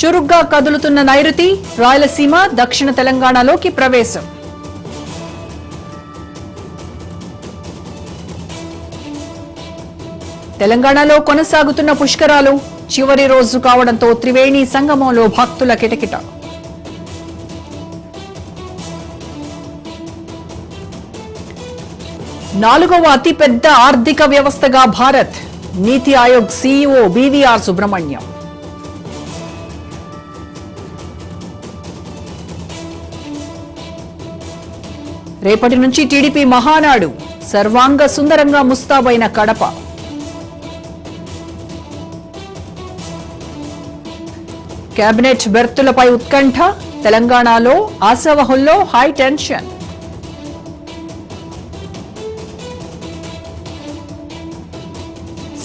చురుగ్గా కదులుతున్న నైరుతి రాయలసీమ దక్షిణ తెలంగాణలోకి ప్రవేశం. తెలంగాణలో కొనసాగుతున్న పుష్కరాలు చివరి రోజు కావడంతో త్రివేణి సంగమంలో భక్తుల కిటకిట. నాలుగవ అతిపెద్ద ఆర్థిక వ్యవస్థగా భారత్ నీతి ఆయోగ్ సీఈఓ బీవీఆర్ సుబ్రహ్మణ్యం. రేపటి నుంచి టీడీపీ మహానాడు సర్వాంగ సుందరంగా ముస్తాబైన కడప. కేబినెట్ బెర్తులపై ఉత్కంఠ, తెలంగాణలో ఆశావహుల్లో హై టెన్షన్.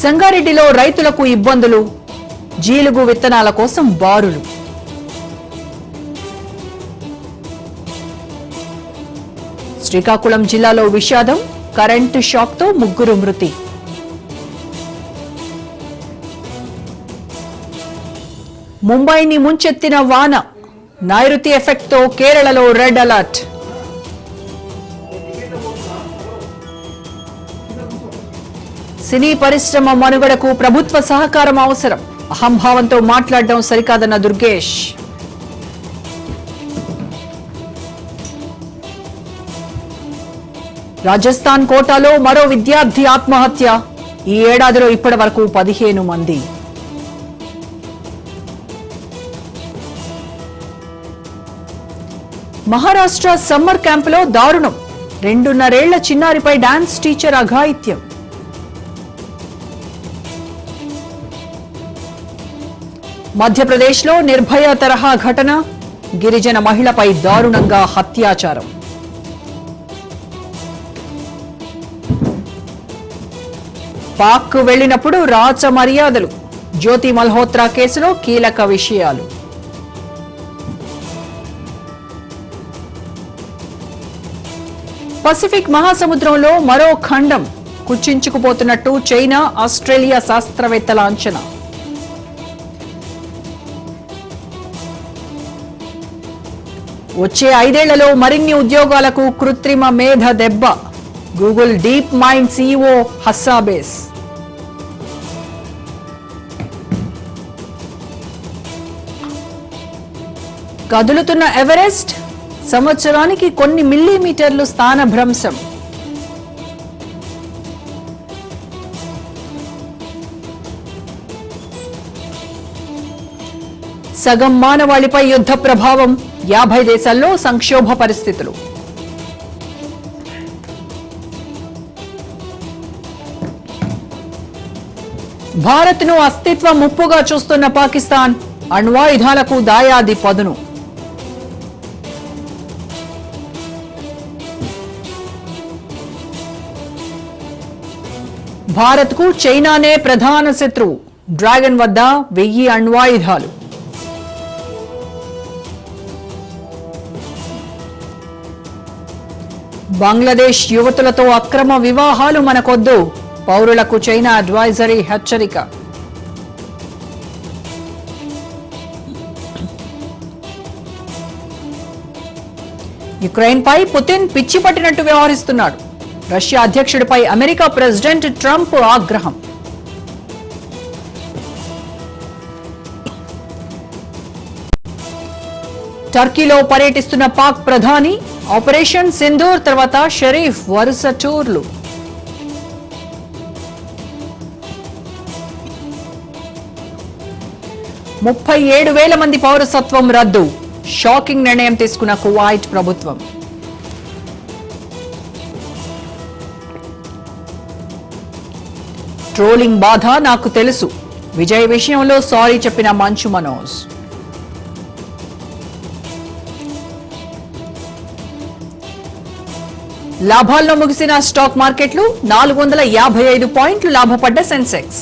సంగారెడ్డిలో రైతులకు ఇబ్బందులు, జీలుగు విత్తనాల కోసం బారులు. శ్రీకాకుళం జిల్లాలో విషాదం, కరెంటు షాక్తో 3 మృతి. ముంబైని ముంచెత్తిన వాన, నైరుతి ఎఫెక్ట్తో కేరళలో రెడ్ అలర్ట్. సినీ పరిశ్రమ మనుగడకు ప్రభుత్వ సహకారం అవసరం, అహంభావంతో మాట్లాడడం సరికాదన్న దుర్గేష్. రాజస్థాన్ కోటాలో మరో విద్యార్థి ఆత్మహత్య, ఈ ఏడాదిలో ఇప్పటి వరకు 15 మంది. మహారాష్ట్ర సమ్మర్ క్యాంపులో దారుణం, 2.5 ఏళ్ల చిన్నారిపై డాన్స్ టీచర్ అఘాయిత్యం. మధ్యప్రదేశ్లో నిర్భయ తరహా ఘటన, గిరిజన మహిళపై దారుణంగా హత్యాచారం. పాక్ వెళ్లినప్పుడు రాచ మర్యాదలు, జ్యోతి మల్హోత్రా కేసులో కీలక విషయాలు. పసిఫిక్ మహాసముద్రంలో మరో ఖండం కుచించుకుపోతున్నట్టు చైనా, ఆస్ట్రేలియా శాస్త్రవేత్తల అంచనా. వచ్చే 5 ఏళ్లలో మరిన్ని ఉద్యోగాలకు కృత్రిమ మేధ దెబ్బ, గూగుల్ డీప్ మైండ్ సీఈఓ హస్సాబేస్. కదులుతున్న ఎవరెస్ట్, సంవత్సరానికి కొన్ని మిల్లీమీటర్లు స్థానభ్రంశం. సగం మానవాళిపై యుద్ధ ప్రభావం, 50 దేశాల్లో సంక్షోభ పరిస్థితులు. భారత్ను అస్తిత్వ ముప్పుగా చూస్తున్న పాకిస్తాన్, అణ్వాయుధాలకు దాయాది పదును. భారత్కు చైనానే ప్రధాన శత్రువు, డ్రాగన్ వద్ద 1000 అణ్వాయుధాలు. బంగ్లాదేశ్ యువతులతో అక్రమ వివాహాలు మనకొద్దు, పౌరులకు చైనా అడ్వైజరీ హెచ్చరిక. యుక్రెయిన్పై పుతిన్ పిచ్చి పట్టినట్టు వ్యవహరిస్తున్నాడు, రష్యా అధ్యక్షుడిపై అమెరికా ప్రెసిడెంట్ ట్రంప్ ఆగ్రహం. టర్కీలో పర్యటిస్తున్న పాక్ ప్రధాని, ఆపరేషన్ సింధూర్ తర్వాత షరీఫ్ వరుస టూర్లు. $37,000 మంది పౌరసత్వం రద్దు, షాకింగ్ నిర్ణయం తీసుకున్న కువైట్ ప్రభుత్వం. ట్రోలింగ్ బాధ నాకు తెలుసు, విజయ్ విషయంలో సారీ చెప్పిన మంచు మనోజ్. లాభాల్లో ముగిసిన స్టాక్ మార్కెట్లు, 455 పాయింట్లు లాభపడ్డ సెన్సెక్స్.